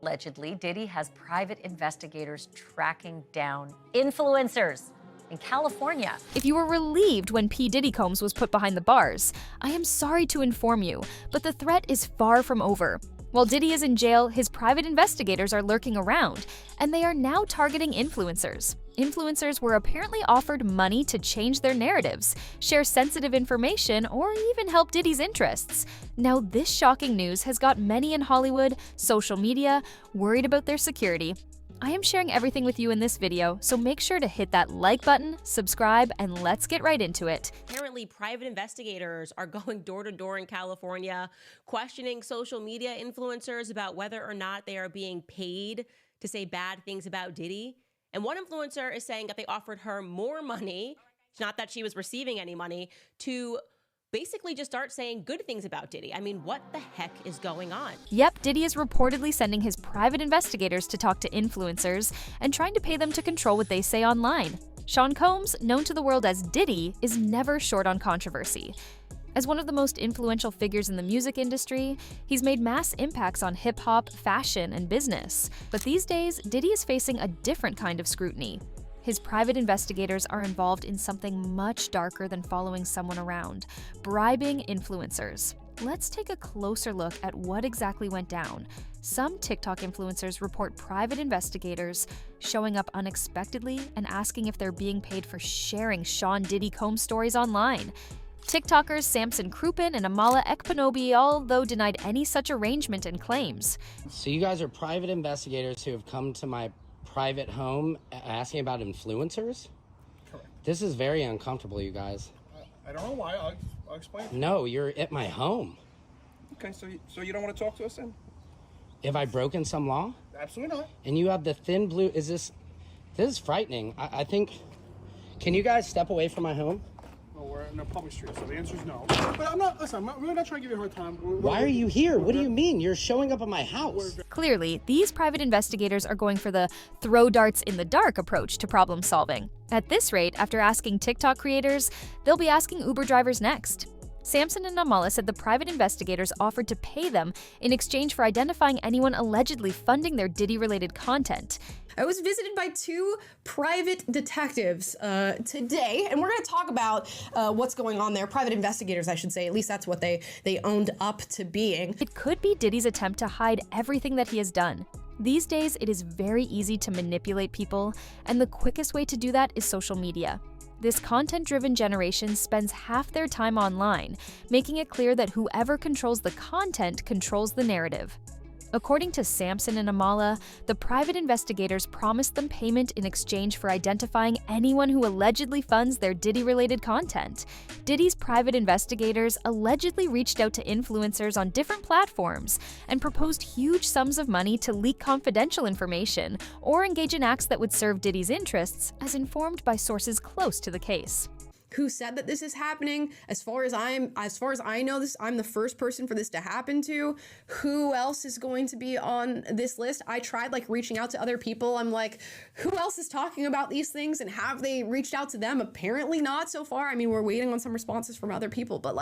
Allegedly, Diddy has private investigators tracking down influencers in California. If you were relieved when P. Diddy Combs was put behind the bars, I am sorry to inform you, but the threat is far from over. While Diddy is in jail, his private investigators are lurking around, and they are now targeting influencers. Influencers were apparently offered money to change their narratives, share sensitive information, or even help Diddy's interests. Now, this shocking news has got many in Hollywood, social media, worried about their security. I am sharing everything with you in this video, so make sure to hit that like button, subscribe, and let's get right into it. Apparently, private investigators are going door to door in California, questioning social media influencers about whether or not they are being paid to say bad things about Diddy. And one influencer is saying that they offered her more money, not that she was receiving any money, to basically just start saying good things about Diddy. I mean, what the heck is going on? Yep, Diddy is reportedly sending his private investigators to talk to influencers and trying to pay them to control what they say online. Sean Combs, known to the world as Diddy, is never short on controversy. As one of the most influential figures in the music industry, he's made mass impacts on hip-hop, fashion, and business. But these days, Diddy is facing a different kind of scrutiny. His private investigators are involved in something much darker than following someone around: bribing influencers. Let's take a closer look at what exactly went down. Some TikTok influencers report private investigators showing up unexpectedly and asking if they're being paid for sharing Sean Diddy Combs stories online. TikTokers Samson Krupin and Amala Ekpanobi all, though, denied any such arrangement and claims. So you guys are private investigators who have come to my private home asking about influencers? Correct. This is very uncomfortable, you guys. I don't know why. I'll explain. No, you're at my home. Okay, so you don't want to talk to us then? Have I broken some law? Absolutely not. And you have the thin blue, this is frightening. I think, can you guys step away from my home? Well, we're in a public street, so the answer is no. But I'm really not trying to give you a hard time. Why are you here? What do you mean? You're showing up at my house. Clearly, these private investigators are going for the throw darts in the dark approach to problem solving. At this rate, after asking TikTok creators, they'll be asking Uber drivers next. Samson and Amala said the private investigators offered to pay them in exchange for identifying anyone allegedly funding their Diddy-related content. I was visited by two private detectives today, and we're going to talk about what's going on there. Private investigators, I should say. At least that's what they owned up to being. It could be Diddy's attempt to hide everything that he has done. These days, it is very easy to manipulate people, and the quickest way to do that is social media. This content-driven generation spends half their time online, making it clear that whoever controls the content controls the narrative. According to Samson and Amala, the private investigators promised them payment in exchange for identifying anyone who allegedly funds their Diddy-related content. Diddy's private investigators allegedly reached out to influencers on different platforms and proposed huge sums of money to leak confidential information or engage in acts that would serve Diddy's interests, as informed by sources close to the case. Who said that this is happening? As far as I know, I'm the first person for this to happen to. Who else is going to be on this list? I tried reaching out to other people. I'm like, who else is talking about these things, and have they reached out to them? Apparently not so far. I mean, we're waiting on some responses from other people, but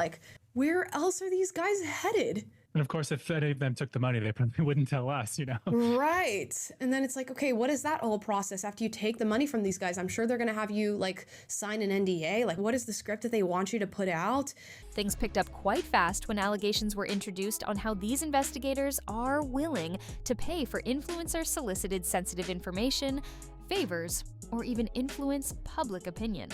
where else are these guys headed? And of course, if any of them took the money, they probably wouldn't tell us, Right. And then it's okay, what is that whole process after you take the money from these guys? I'm sure they're going to have you sign an NDA. What is the script that they want you to put out? Things picked up quite fast when allegations were introduced on how these investigators are willing to pay for influencer-solicited sensitive information, favors, or even influence public opinion.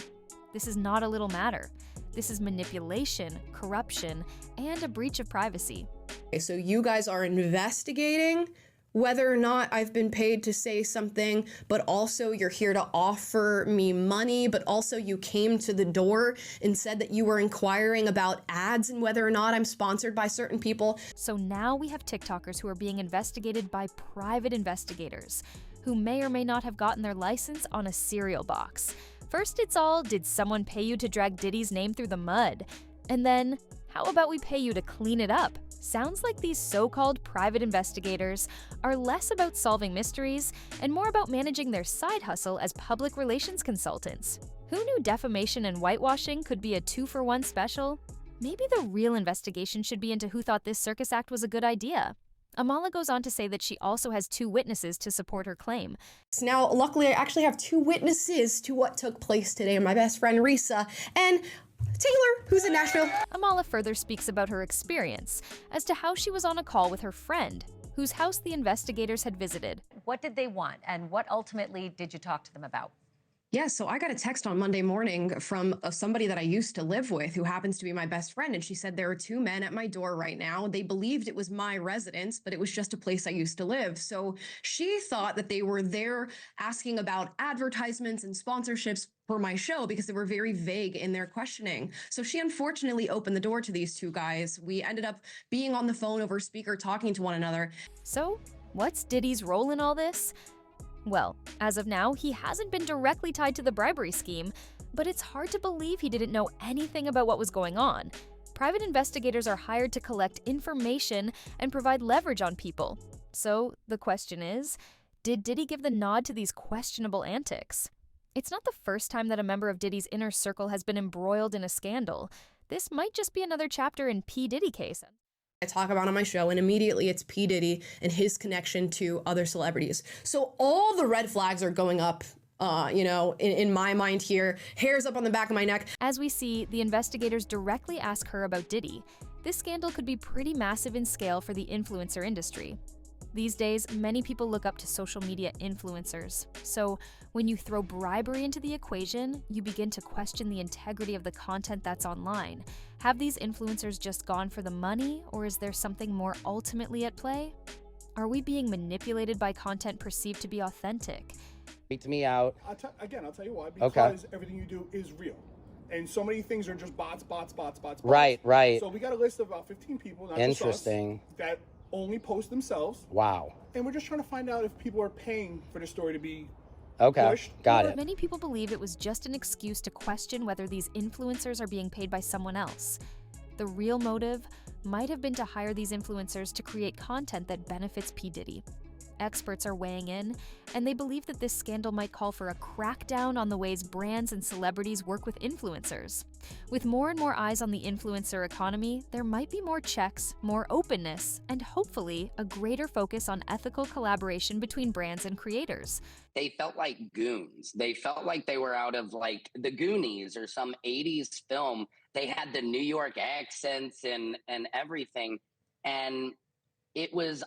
This is not a little matter. This is manipulation, corruption, and a breach of privacy. Okay, so you guys are investigating whether or not I've been paid to say something, but also you're here to offer me money, but also you came to the door and said that you were inquiring about ads and whether or not I'm sponsored by certain people. So now we have TikTokers who are being investigated by private investigators, who may or may not have gotten their license on a cereal box. First, it's all, did someone pay you to drag Diddy's name through the mud? And then, how about we pay you to clean it up? Sounds like these so-called private investigators are less about solving mysteries and more about managing their side hustle as public relations consultants. Who knew defamation and whitewashing could be a 2-for-1 special? Maybe the real investigation should be into who thought this circus act was a good idea. Amala goes on to say that she also has 2 witnesses to support her claim. So now, luckily, I actually have 2 witnesses to what took place today. My best friend, Risa, and Taylor, who's in Nashville. Amala further speaks about her experience as to how she was on a call with her friend, whose house the investigators had visited. What did they want, and what ultimately did you talk to them about? Yeah, so I got a text on Monday morning from somebody that I used to live with who happens to be my best friend. And she said, there are 2 men at my door right now. They believed it was my residence, but it was just a place I used to live. So she thought that they were there asking about advertisements and sponsorships for my show because they were very vague in their questioning. So she unfortunately opened the door to these 2 guys. We ended up being on the phone over speaker talking to one another. So, what's Diddy's role in all this? Well, as of now, he hasn't been directly tied to the bribery scheme, but it's hard to believe he didn't know anything about what was going on. Private investigators are hired to collect information and provide leverage on people. So, the question is, did Diddy give the nod to these questionable antics? It's not the first time that a member of Diddy's inner circle has been embroiled in a scandal. This might just be another chapter in P. Diddy case. I talk about on my show, and immediately it's P. Diddy and his connection to other celebrities. So all the red flags are going up, in my mind here, hairs up on the back of my neck. As we see, the investigators directly ask her about Diddy. This scandal could be pretty massive in scale for the influencer industry. These days, many people look up to social media influencers. So when you throw bribery into the equation, you begin to question the integrity of the content that's online. Have these influencers just gone for the money, or is there something more ultimately at play? Are we being manipulated by content perceived to be authentic? Freaked me out. I'll tell you why. Because everything you do is real. And so many things are just bots. Right. So we got a list of about 15 people, not Interesting. just us, that only post themselves. Wow. And we're just trying to find out if people are paying for the story to be pushed. Got it. Many people believe it was just an excuse to question whether these influencers are being paid by someone else. The real motive might have been to hire these influencers to create content that benefits P. Diddy. Experts are weighing in, and they believe that this scandal might call for a crackdown on the ways brands and celebrities work with influencers. With more and more eyes on the influencer economy, there might be more checks, more openness, and hopefully a greater focus on ethical collaboration between brands and creators. They felt like goons. They felt like they were out of like the Goonies or some 80s film. They had the New York accents and everything. And it was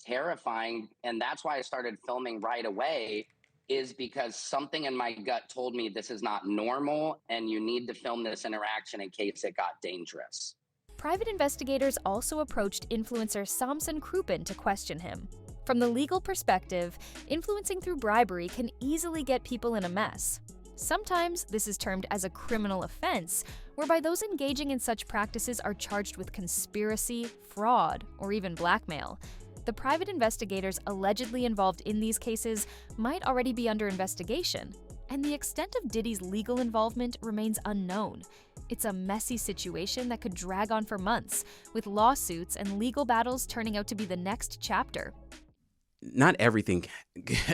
terrifying. And that's why I started filming right away, is because something in my gut told me this is not normal and you need to film this interaction in case it got dangerous. Private investigators also approached influencer Samson Krupin to question him. From the legal perspective, influencing through bribery can easily get people in a mess. Sometimes this is termed as a criminal offense, whereby those engaging in such practices are charged with conspiracy, fraud, or even blackmail. The private investigators allegedly involved in these cases might already be under investigation, and the extent of Diddy's legal involvement remains unknown. It's a messy situation that could drag on for months, with lawsuits and legal battles turning out to be the next chapter. Not everything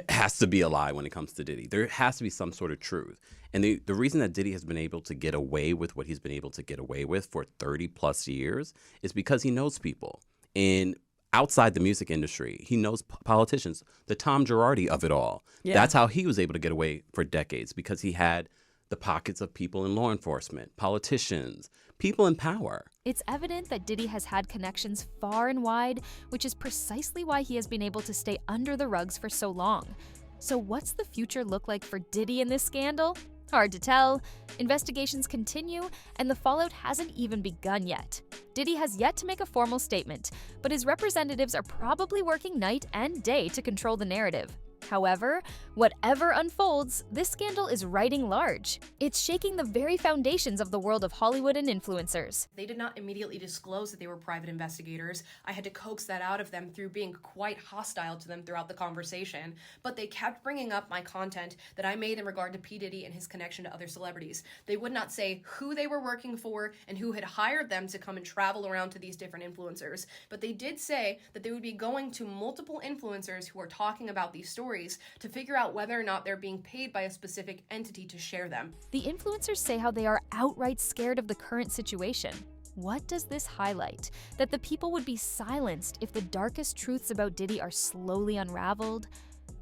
has to be a lie when it comes to Diddy. There has to be some sort of truth. And the reason that Diddy has been able to get away with what he's been able to get away with for 30 plus years is because he knows people. And outside the music industry, he knows politicians, the Tom Girardi of it all. Yeah. That's how he was able to get away for decades, because he had the pockets of people in law enforcement, politicians, people in power. It's evident that Diddy has had connections far and wide, which is precisely why he has been able to stay under the rugs for so long. So what's the future look like for Diddy in this scandal? Hard to tell. Investigations continue, and the fallout hasn't even begun yet. Diddy has yet to make a formal statement, but his representatives are probably working night and day to control the narrative. However, whatever unfolds, this scandal is writing large. It's shaking the very foundations of the world of Hollywood and influencers. They did not immediately disclose that they were private investigators. I had to coax that out of them through being quite hostile to them throughout the conversation. But they kept bringing up my content that I made in regard to P. Diddy and his connection to other celebrities. They would not say who they were working for and who had hired them to come and travel around to these different influencers. But they did say that they would be going to multiple influencers who are talking about these stories to figure out whether or not they're being paid by a specific entity to share them. The influencers say how they are outright scared of the current situation. What does this highlight? That the people would be silenced if the darkest truths about Diddy are slowly unraveled?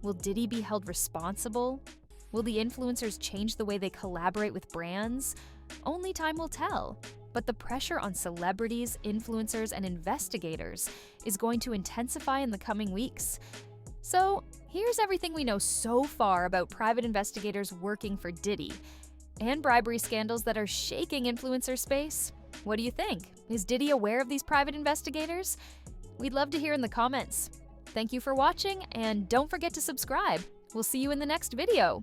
Will Diddy be held responsible? Will the influencers change the way they collaborate with brands? Only time will tell. But the pressure on celebrities, influencers, and investigators is going to intensify in the coming weeks. So, here's everything we know so far about private investigators working for Diddy and bribery scandals that are shaking influencer space. What do you think? Is Diddy aware of these private investigators? We'd love to hear in the comments. Thank you for watching, and don't forget to subscribe. We'll see you in the next video.